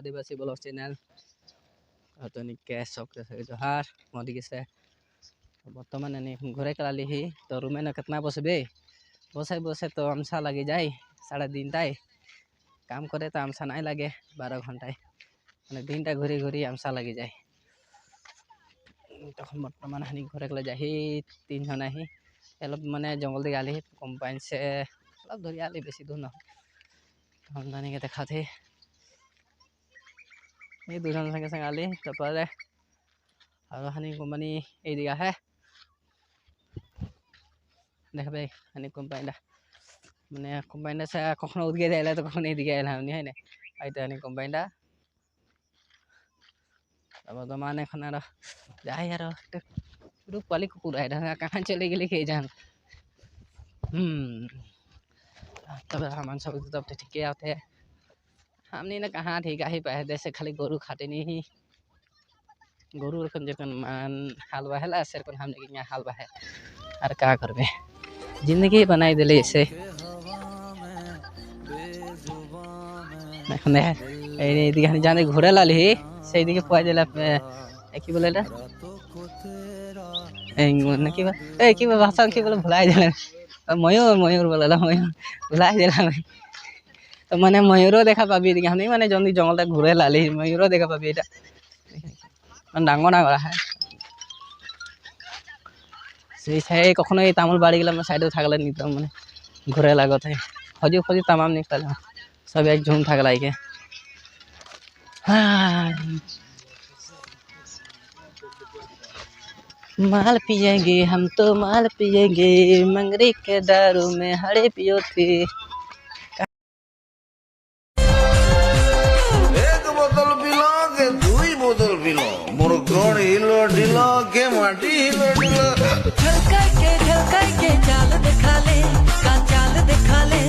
आदिवासी blog channel के सबके जोहार मोदी से बर्तमान घरे कलाली ही तो रूमे न कितना बसबे बसे बसे तो आमसा लगे जाए 3:30 टाई काम करे तो आमसा नहीं लगे 12 घंटाय मैंने 3टा घुरी घुरी आमसा लगे जाए तक बर्तमान हानि घरे कले जा 3 जना ही अलग मैंने जंगल दी गाली कम्पाइन से अलग धरिया बेसि दूर न हम दानी के देखा थे ये 2 जन संगे संग आली तपर और हानि कोम्पानी ए दिया है देखबे हानि कम्पाइन मैंने कम्पाइन से कखनो उदगे जाइला तो कखनो ए दिया है नहीं आइते हानि कम्पाइन अब तो माने खना जाए यार रूप वाली कुकुर है कहाँ चले गए के जान तब हम सब तब तो ठीक आते हमने ना कहाँ ठीक ही पहले से खाली गोरु खाते नहीं गोरु रखन जखन मान हालवा है सेरकन हमने के यहाँ हालवा है और क्या करबे जिंदगी बनाई दिले इसे जाने घोड़े लाली से दिखे पुआ दिला कि बोले कि भाषा कि बोले भुलाई दिला मयूर मयूर बोला मयूर भुलाई दिला तो मैंने मयूरो देखा पाबी हमने माने जल्दी जंगल तक घूरे लाली मयूरो देखा पाबी এটা ডাঙৰ ডাঙৰ है সেই চাই কখনো এই তামোল বাড়ি গেলাম সাইডে থাকলে নিতাম মানে ঘুরে লাগত है খজি খজি तमाम निकल सब एक झूम থাকলে के माल पिएंगे हम तो माल पिएंगे मंगरी के दारू में हरे पियो थे एक बोतल पिलो के 2 बोतल पिलो मोर गोड़ हिलो ढिलो के माटी हिलो ढिलो झलका के चाल दिखा ले का चाल दिखा ले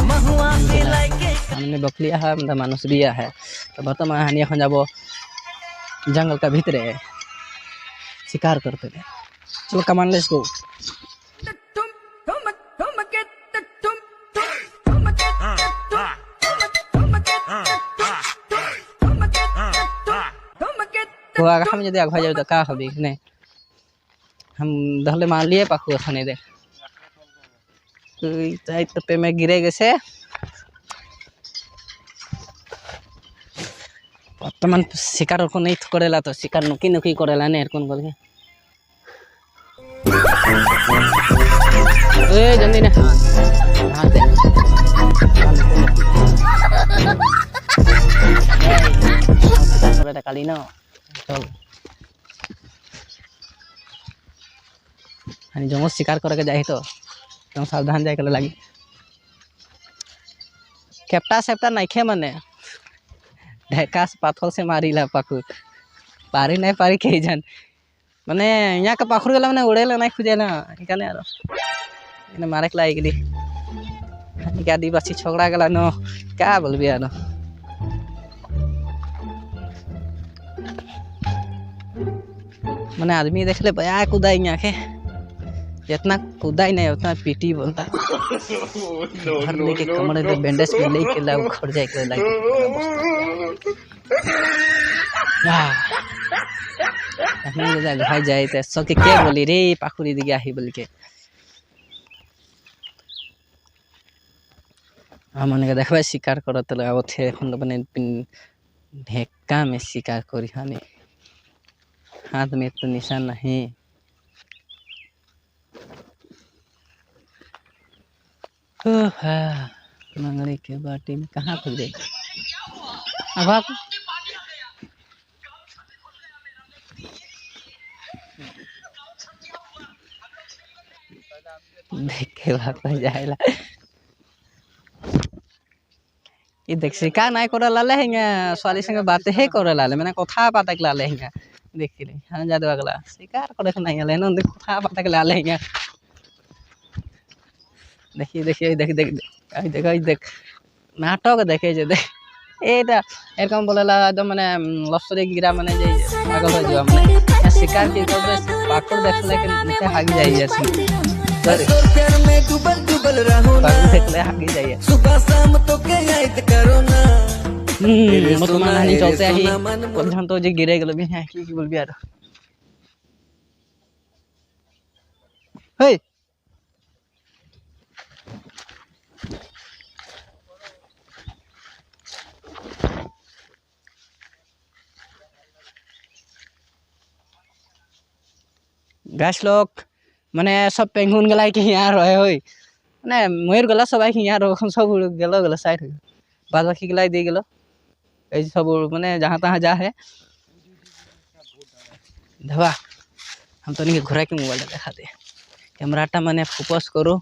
महुआ पे लाइके हमने बकलिया है मतलब मानुष बिया है तो वर्तमान हानि এখন যাব जंगल का भीतर है शिकार करते थे चलो कमान लेट्स गो तो अगर हम यदि आगे जाए तो क्या होबी नहीं हम दहले मान लिए पाखु खाने दे तो पे में गिरे गए बर्तमान शिकार को नहीं करेला तो शिकार नुकी नुकी करेला नहीं कौन बोल के ए जल्दी ना हां दे बेटा काली ना चल हानि जंगल शिकार करे के जाए तो एकदम सावधान जाए के लगी केपटा सेप्टा नहीं खे मने ढेका से पाथल से मारिला पाखुर पारी नहीं पारी के जान माने यहाँ का पाखुर गला माने उड़ेला नहीं खुजेला इकाने आरो इने मारे के लागी के आदिवासी झगड़ा गला न क्या बोलबी आरो माने आदमी देखले बया कुदाई यहाँ के जितना कुदाई नहीं उतना पीटी बोलता घर लेके कमरे पे बैंडेज पे लेके ला उखड़ जाए के लाइक हमने जा भाई जाए तो सब के क्या बोली रे पाखुरी दिया ही बोल के हमने के देखबे शिकार करत लाओ थे এখন तो बने ढेका में शिकार करी हानि हाथ में तो निशान नहीं मंगली के बाटी में कहाँ खुल जाएगा अब आप देख के भाग जाएला ये देख शिकार नहीं करे लाले हेंगे स्वाली संगे बात हे करे लाले मैंने कथा पता के लाले हेंगे देखिले हां जादू अगला शिकार करे नहीं लाले न कथा पता के लाले हेंगे देखिए देखिए देख देख देख देख नाटक देखे जे देख एटा एरकम बोलेला एकदम माने लसरे गिरा माने जे पागल हो जावा माने शिकार के तो पाकड़ देखले के नीचे हागी जाई छै प्यार में डूबल डूबल रहो ना देखले हागी जाई सुबह शाम तो के याद करो ना বর্তমান হানি চলতে আহি পর্যন্ত যে গিরে গেল বি হ্যাঁ কি বলবি আর হেই गाछ लोग माने सब पेंगुन गलाई के यहाँ रहे होई माने मयूर गला सबाई के यहाँ रहो सब गेलो गेलो साइड बाद बाकी गलाई दे गेलो এই सब माने जहाँ तहाँ जा है धवा हम तो नहीं घुरा के मोबाइल देखा दे कैमराटा माने फोकस करो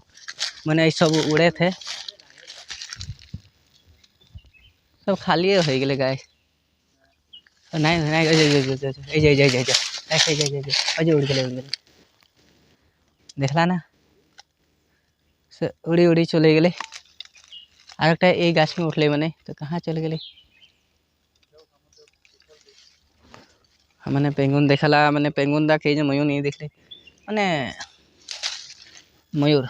माने ये सब उड़े थे सब खाली हो गए गाय नहीं नहीं अजय उड़ गए देखला ना से उड़ी उड़ी चले गए और एक ये गाछ में उठले माने तो कहाँ चले गए मैंने पेंगुन देखला मैंने पेंगुन दा के मयूर नहीं देखले माने मयूर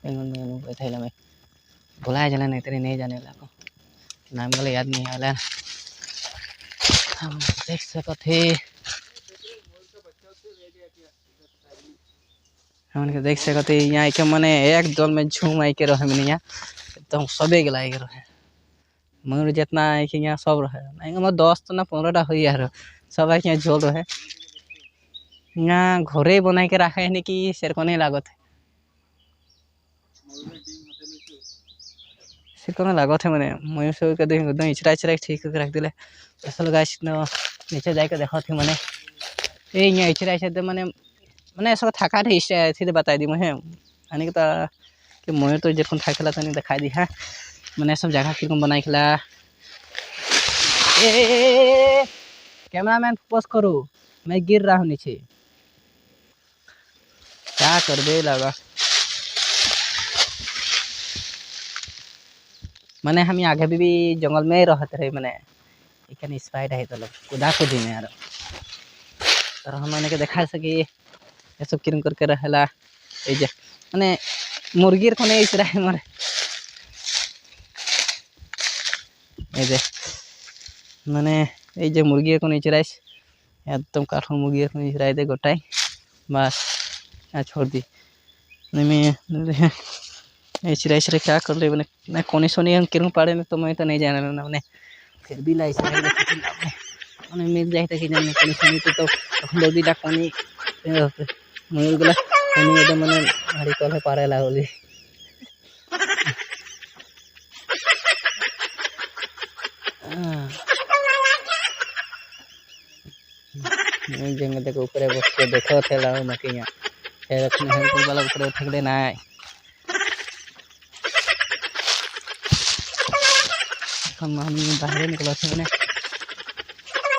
पेंगुन बैठेला मैं बुलाया जाना नहीं तेरे नहीं जाने वाला नाम वाला याद नहीं आला हम देख सकते हमन के देख सकते यहाँ के मने एक दल में झूम आई के रहे मैंने यहाँ एकदम सबे गला के रहे मयूर जितना है कि यहाँ सब रहे नहीं हमारे 10 तो ना 15टा हुई यार सब यहाँ झोल रहे यहाँ घरे बना के रखा है कि शेर को नहीं लागत है शेर को नहीं लागत है मैंने मयूर से एकदम इचरा इचरा ठीक करके रख दिले असल गाछ नीचे जाके देखा थी मैंने ये यहाँ इचरा इचरा मैंने मैंने सब थका थे सीधे बता दी मुझे यानी कि कि मयूर तो जखन थकेला तो नहीं दिखा दी है मैंने सब जगह किरकम बनाई खिला कैमरामैन फोकस करो मैं गिर रहा हूँ नीचे क्या कर दे लगा मैंने हम आगे भी जंगल में रहते रहे मैंने इकन स्पाइड है तो कुदा को दी में यार तो हम मैंने के देखा सके ये सब किरम करके रहेला ए जे माने मुर्गी को नहीं इचरा है मारे ए जे माने ए जे मुर्गी को नहीं इचराइस एकदम काठो मुर्गी को नहीं इचराई दे गोटाई बस छोड़ दी नहीं मैं इचरा इचरा क्या कर ले मैंने मैं कोनी सोनी हम किरम पाड़े में तो मैं तो नहीं जाना मैंने फिर भी लाई मैंने मिल जाए कि जाने कोनी सोनी तो दो दी डाक कोनी मयूर गला कोनी एकदम मैंने हरी कल पारे ला होली जंगल तक ऊपर बस के देखो थे लाओ मके यहाँ फिर अपने हेल्प वाला ऊपर उठले ना हम बाहर निकला थे मैंने